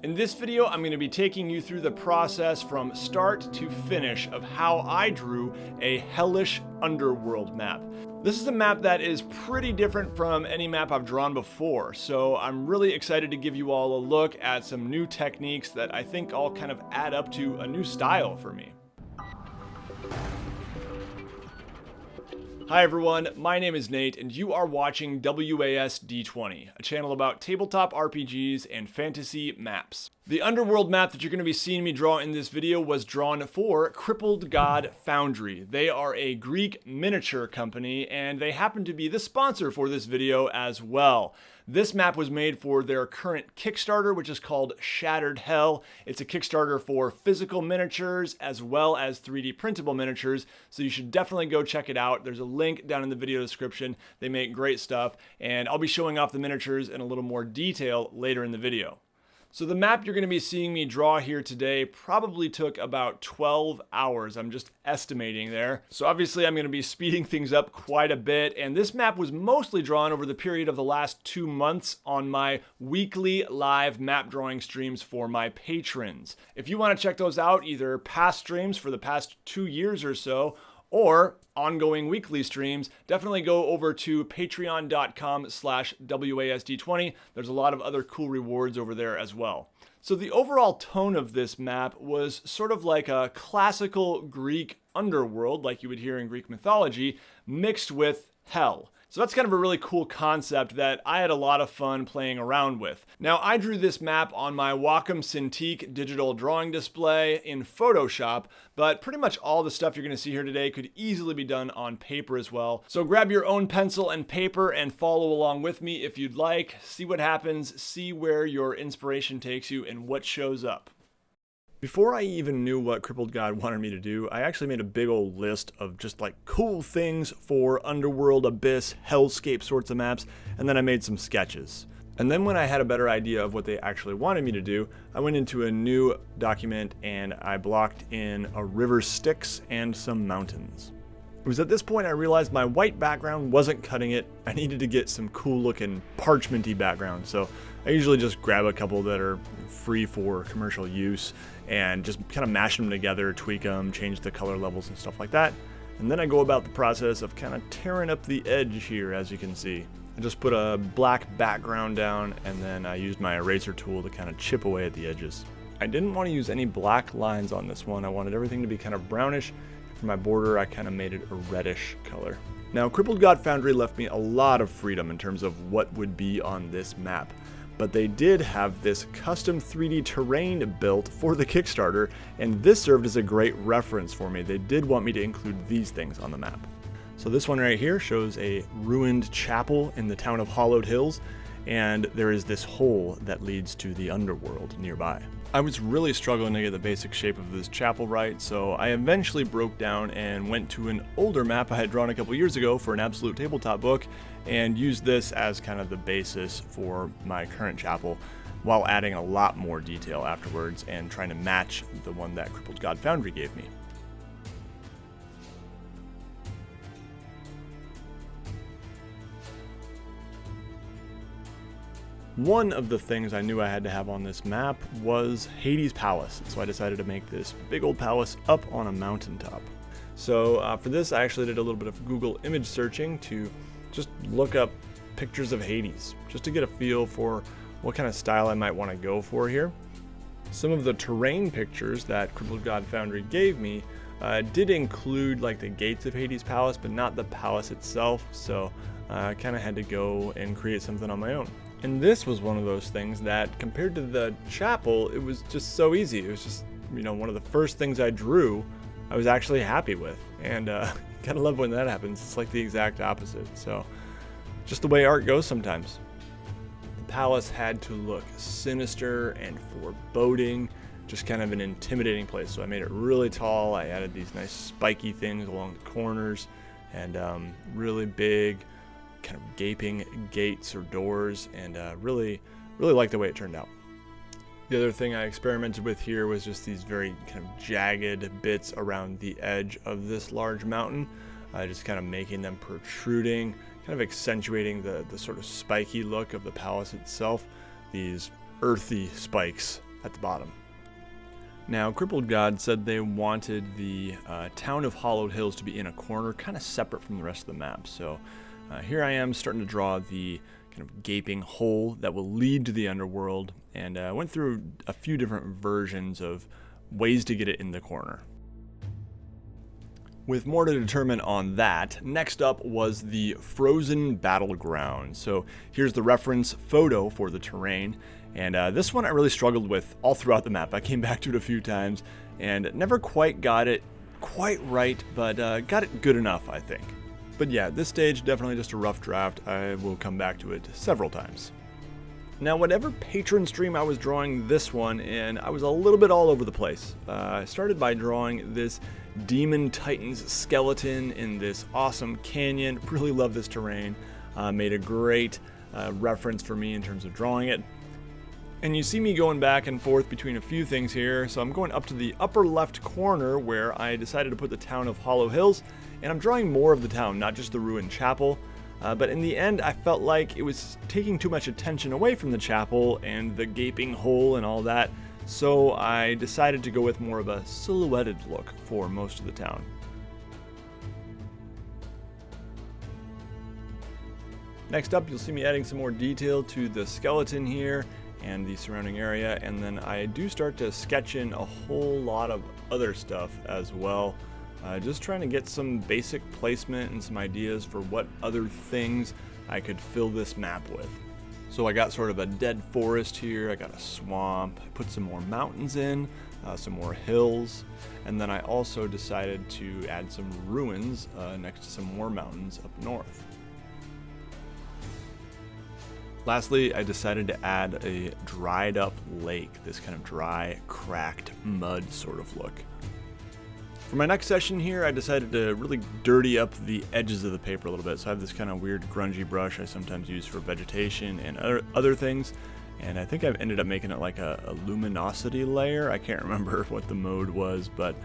In this video, I'm going to be taking you through the process from start to finish of how I drew a hellish underworld map. This is a map that is pretty different from any map I've drawn before, so I'm really excited to give you all a look at some new techniques that I think all kind of add up to a new style for me. Hi everyone, my name is Nate and you are watching WAS D20, a channel about tabletop RPGs and fantasy maps. The underworld map that you're going to be seeing me draw in this video was drawn for Crippled God Foundry. They are a Greek miniature company and they happen to be the sponsor for this video as well. This map was made for their current Kickstarter, which is called Shattered Hell. It's a Kickstarter for physical miniatures as well as 3D printable miniatures, so you should definitely go check it out. There's a link down in the video description. They make great stuff, and I'll be showing off the miniatures in a little more detail later in the video. So the map you're going to be seeing me draw here today probably took about 12 hours. I'm just estimating there. So obviously I'm going to be speeding things up quite a bit. And this map was mostly drawn over the period of the last 2 months on my weekly live map drawing streams for my patrons. If you want to check those out, either past streams for the past 2 years or so, or ongoing weekly streams, definitely go over to patreon.com/WASD20. There's a lot of other cool rewards over there as well. So the overall tone of this map was sort of like a classical Greek underworld, like you would hear in Greek mythology, mixed with hell. So that's kind of a really cool concept that I had a lot of fun playing around with. Now, I drew this map on my Wacom Cintiq digital drawing display in Photoshop, but pretty much all the stuff you're going to see here today could easily be done on paper as well. So grab your own pencil and paper and follow along with me if you'd like. See what happens, see where your inspiration takes you and what shows up. Before I even knew what Crippled God wanted me to do, I actually made a big old list of just like cool things for underworld, abyss, hellscape sorts of maps, and then I made some sketches. And then when I had a better idea of what they actually wanted me to do, I went into a new document and I blocked in a river Styx and some mountains. It was at this point I realized my white background wasn't cutting it. I needed to get some cool looking parchmenty background, so I usually just grab a couple that are free for commercial use and just kind of mash them together, tweak them, change the color levels and stuff like that. And then I go about the process of kind of tearing up the edge here, as you can see. I just put a black background down and then I used my eraser tool to kind of chip away at the edges. I didn't want to use any black lines on this one. I wanted everything to be kind of brownish. For my border, I kind of made it a reddish color. Now, Crippled God Foundry left me a lot of freedom in terms of what would be on this map, but they did have this custom 3D terrain built for the Kickstarter, and this served as a great reference for me. They did want me to include these things on the map. So this one right here shows a ruined chapel in the town of Hollowed Hills, and there is this hole that leads to the underworld nearby. I was really struggling to get the basic shape of this chapel right, so I eventually broke down and went to an older map I had drawn a couple years ago for an Absolute Tabletop book and used this as kind of the basis for my current chapel, while adding a lot more detail afterwards and trying to match the one that Crippled God Foundry gave me. One of the things I knew I had to have on this map was Hades' Palace, so I decided to make this big old palace up on a mountaintop. So for this I actually did a little bit of Google image searching to just look up pictures of Hades, just to get a feel for what kind of style I might want to go for here. Some of the terrain pictures that Crippled God Foundry gave me did include like the gates of Hades' Palace, but not the palace itself, so I kind of had to go and create something on my own. And this was one of those things that, compared to the chapel, it was just so easy. It was just, one of the first things I drew, I was actually happy with. And kind of love when that happens. It's like the exact opposite. So, just the way art goes sometimes. The palace had to look sinister and foreboding, just kind of an intimidating place. So I made it really tall. I added these nice spiky things along the corners and really big, kind of gaping gates or doors, and really like the way it turned out. The other thing I experimented with here was just these very kind of jagged bits around the edge of this large mountain, just kind of making them protruding, kind of accentuating the sort of spiky look of the palace itself. These earthy spikes at the bottom. Now, Crippled God said they wanted the town of Hollowed Hills to be in a corner, kind of separate from the rest of the map. So here I am starting to draw the kind of gaping hole that will lead to the underworld, and I went through a few different versions of ways to get it in the corner. With more to determine on that, next up was the Frozen Battleground. So here's the reference photo for the terrain, and this one I really struggled with all throughout the map. I came back to it a few times and never quite got it quite right, but got it good enough, I think. But yeah, this stage definitely just a rough draft. I will come back to it several times. Now, whatever patron stream I was drawing this one in, I was a little bit all over the place. I started by drawing this Demon Titan's skeleton in this awesome canyon. Really love this terrain. Made a great reference for me in terms of drawing it. And you see me going back and forth between a few things here. So I'm going up to the upper left corner where I decided to put the town of Hollow Hills, and I'm drawing more of the town, not just the ruined chapel. But in the end, I felt like it was taking too much attention away from the chapel and the gaping hole and all that. So I decided to go with more of a silhouetted look for most of the town. Next up, you'll see me adding some more detail to the skeleton here and the surrounding area, and then I do start to sketch in a whole lot of other stuff as well. Just trying to get some basic placement and some ideas for what other things I could fill this map with. So I got sort of a dead forest here, I got a swamp, I put some more mountains in, some more hills, and then I also decided to add some ruins next to some more mountains up north. Lastly, I decided to add a dried up lake, this kind of dry, cracked mud sort of look. For my next session here, I decided to really dirty up the edges of the paper a little bit. So I have this kind of weird grungy brush I sometimes use for vegetation and other things. And I think I've ended up making it like a luminosity layer. I can't remember what the mode was, but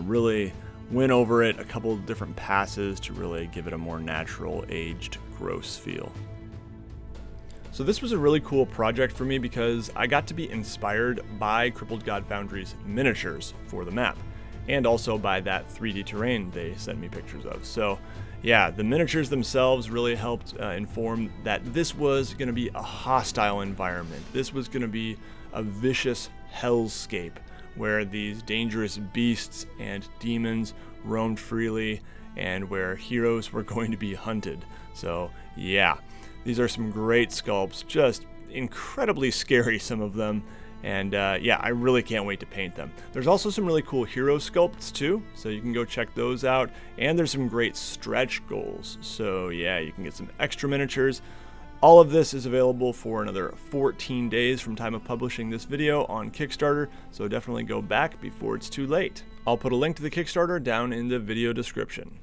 really went over it a couple of different passes to really give it a more natural, aged, gross feel. So this was a really cool project for me because I got to be inspired by Crippled God Foundry's miniatures for the map, and also by that 3D terrain they sent me pictures of. So yeah, the miniatures themselves really helped inform that this was going to be a hostile environment. This was going to be a vicious hellscape where these dangerous beasts and demons roamed freely and where heroes were going to be hunted. So yeah, these are some great sculpts, just incredibly scary, some of them. And yeah, I really can't wait to paint them. There's also some really cool hero sculpts too, so you can go check those out. And there's some great stretch goals. So yeah, you can get some extra miniatures. All of this is available for another 14 days from time of publishing this video on Kickstarter, so definitely go back before it's too late. I'll put a link to the Kickstarter down in the video description.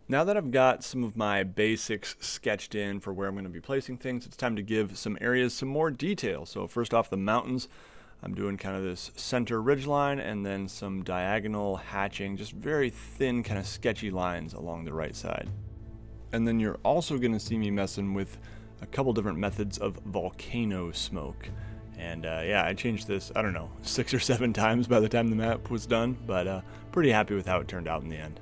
Now that I've got some of my basics sketched in for where I'm going to be placing things, it's time to give some areas some more detail. So first off, the mountains. I'm doing kind of this center ridgeline and then some diagonal hatching, just very thin kind of sketchy lines along the right side. And then you're also going to see me messing with a couple different methods of volcano smoke. And yeah, I changed this, I don't know, 6 or 7 times by the time the map was done, but pretty happy with how it turned out in the end.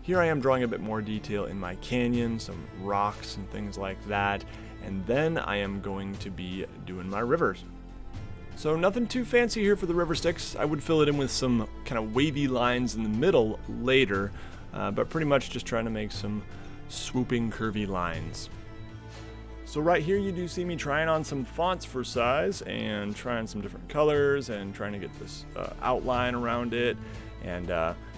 Here I am drawing a bit more detail in my canyon, some rocks and things like that, and then I am going to be doing my rivers. So nothing too fancy here for the river sticks. I would fill it in with some kind of wavy lines in the middle later, but pretty much just trying to make some swooping curvy lines. So right here you do see me trying on some fonts for size and trying some different colors and trying to get this outline around it. And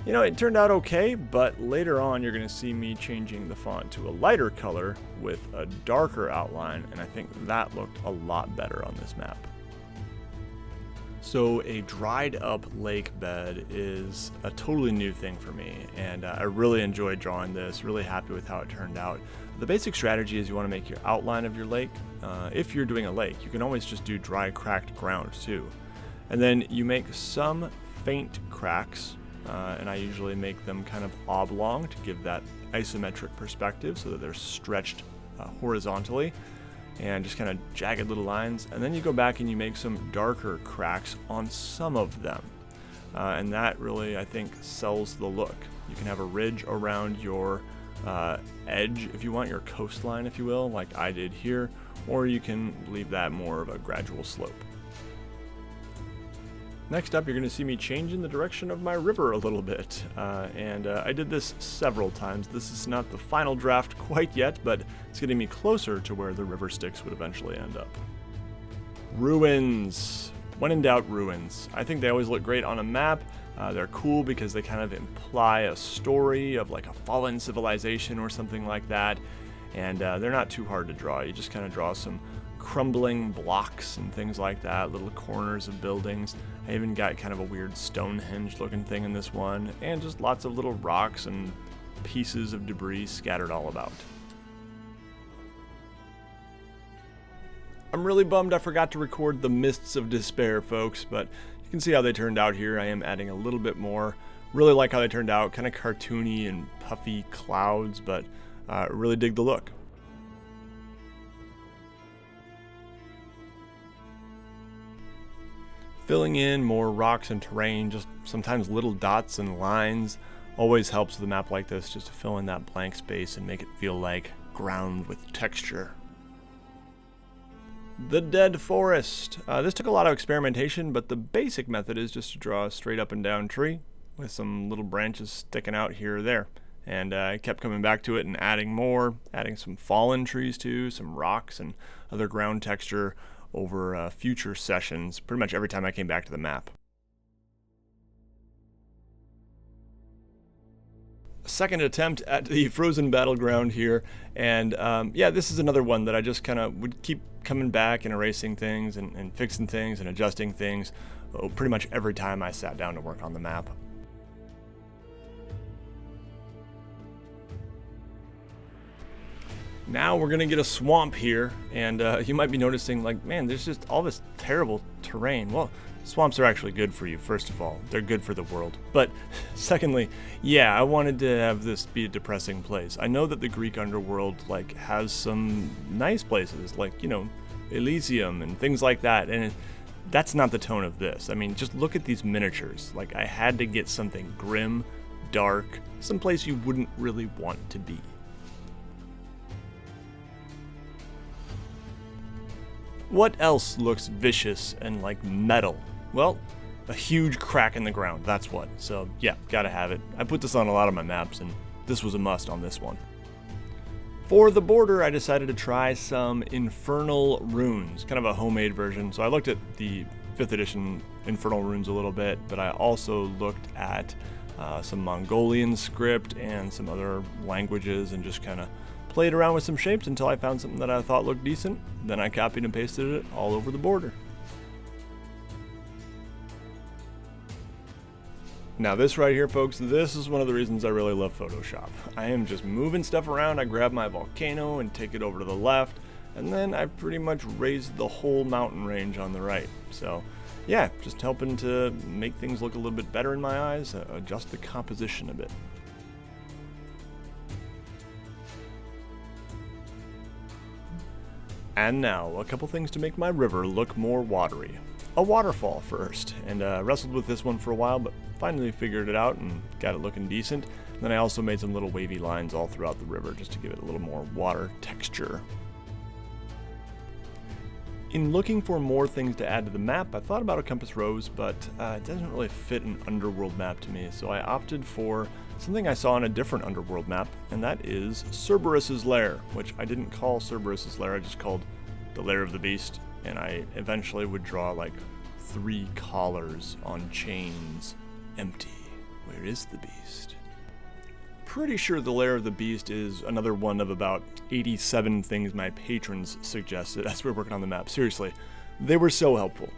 you know, it turned out okay, but later on you're going to see me changing the font to a lighter color with a darker outline, and I think that looked a lot better on this map. So a dried up lake bed is a totally new thing for me, and I really enjoyed drawing this, really happy with how it turned out. The basic strategy is you want to make your outline of your lake. If you're doing a lake, you can always just do dry cracked ground too. And then you make some faint cracks, and I usually make them kind of oblong to give that isometric perspective so that they're stretched horizontally, and just kind of jagged little lines. And then you go back and you make some darker cracks on some of them. And that really, I think, sells the look. You can have a ridge around your edge if you want, your coastline, if you will, like I did here, or you can leave that more of a gradual slope. Next up, you're going to see me changing the direction of my river a little bit, and I did this several times. This is not the final draft quite yet, but it's getting me closer to where the river Styx would eventually end up. Ruins. When in doubt, ruins. I think they always look great on a map. They're cool because they kind of imply a story of like a fallen civilization or something like that, and they're not too hard to draw. You just kind of draw some crumbling blocks and things like that, little corners of buildings. I even got kind of a weird Stonehenge looking thing in this one, and just lots of little rocks and pieces of debris scattered all about. I'm really bummed I forgot to record the Mists of Despair, folks, but you can see how they turned out here. I am adding a little bit more. Really like how they turned out, kind of cartoony and puffy clouds, but really dig the look. Filling in more rocks and terrain, just sometimes little dots and lines, always helps with a map like this, just to fill in that blank space and make it feel like ground with texture. The Dead Forest. This took a lot of experimentation, but the basic method is just to draw a straight up and down tree with some little branches sticking out here or there. And I kept coming back to it and adding more, adding some fallen trees too, some rocks and other ground texture over future sessions, pretty much every time I came back to the map. Second attempt at the frozen battleground here, and yeah, this is another one that I just kind of would keep coming back and erasing things and fixing things and adjusting things pretty much every time I sat down to work on the map. Now we're gonna get a swamp here, and you might be noticing, like, man, there's just all this terrible terrain. Well, swamps are actually good for you, first of all. They're good for the world. But secondly, yeah, I wanted to have this be a depressing place. I know that the Greek underworld, like, has some nice places, like, you know, Elysium and things like that, and that's not the tone of this. I mean, just look at these miniatures. Like, I had to get something grim, dark, someplace you wouldn't really want to be. What else looks vicious and like metal? Well, a huge crack in the ground, that's what. So yeah, gotta have it. I put this on a lot of my maps, and this was a must on this one. For the border, I decided to try some infernal runes, kind of a homemade version. So I looked at the 5th edition infernal runes a little bit, but I also looked at some Mongolian script and some other languages, and just kind of played around with some shapes until I found something that I thought looked decent. Then I copied and pasted it all over the border. Now this right here, folks, this is one of the reasons I really love Photoshop. I am just moving stuff around. I grab my volcano and take it over to the left, and then I pretty much raised the whole mountain range on the right. So yeah, just helping to make things look a little bit better in my eyes, adjust the composition a bit. And now, a couple things to make my river look more watery. A waterfall first, and wrestled with this one for a while, but finally figured it out and got it looking decent. And then I also made some little wavy lines all throughout the river just to give it a little more water texture. In looking for more things to add to the map, I thought about a compass rose, but it doesn't really fit an underworld map to me, so I opted for something I saw on a different underworld map, and that is Cerberus's Lair, which I didn't call Cerberus's Lair, I just called the Lair of the Beast, and I eventually would draw like 3 collars on chains, empty. Where is the beast? Pretty sure the Lair of the Beast is another one of about 87 things my patrons suggested as we were working on the map. Seriously, they were so helpful,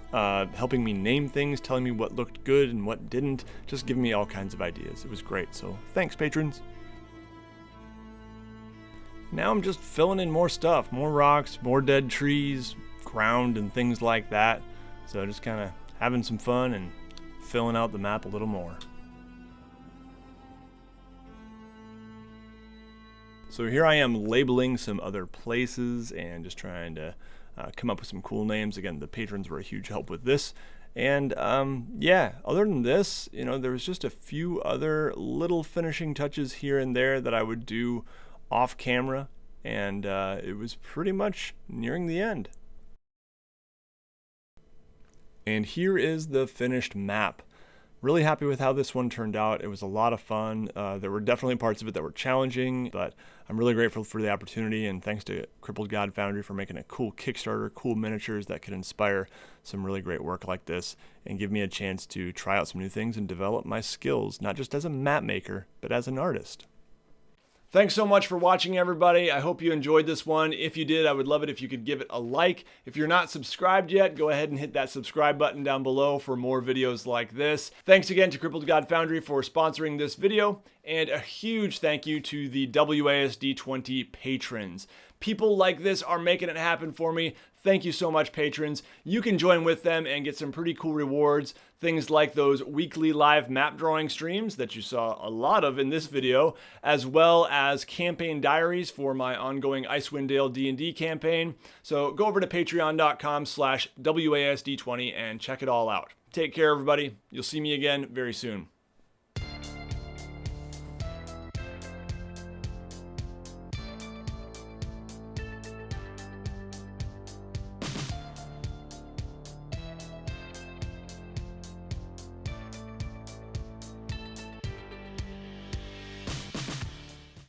helping me name things, telling me what looked good and what didn't, just giving me all kinds of ideas. It was great, so thanks, patrons. Now I'm just filling in more stuff, more rocks, more dead trees, ground, and things like that. So just kind of having some fun and filling out the map a little more. So here I am labeling some other places and just trying to come up with some cool names. Again, the patrons were a huge help with this. And yeah, other than this, there was just a few other little finishing touches here and there that I would do off camera, and it was pretty much nearing the end. And here is the finished map. Really happy with how this one turned out. It was a lot of fun. There were definitely parts of it that were challenging, but I'm really grateful for the opportunity, and thanks to Crippled God Foundry for making a cool Kickstarter, cool miniatures that could inspire some really great work like this and give me a chance to try out some new things and develop my skills, not just as a map maker, but as an artist. Thanks so much for watching, everybody. I hope you enjoyed this one. If you did, I would love it if you could give it a like. If you're not subscribed yet, go ahead and hit that subscribe button down below for more videos like this. Thanks again to Crippled God Foundry for sponsoring this video, and a huge thank you to the WASD20 patrons. People like this are making it happen for me. Thank you so much, patrons. You can join with them and get some pretty cool rewards. Things like those weekly live map drawing streams that you saw a lot of in this video, as well as campaign diaries for my ongoing Icewind Dale D&D campaign. So go over to patreon.com/WASD20 and check it all out. Take care, everybody. You'll see me again very soon.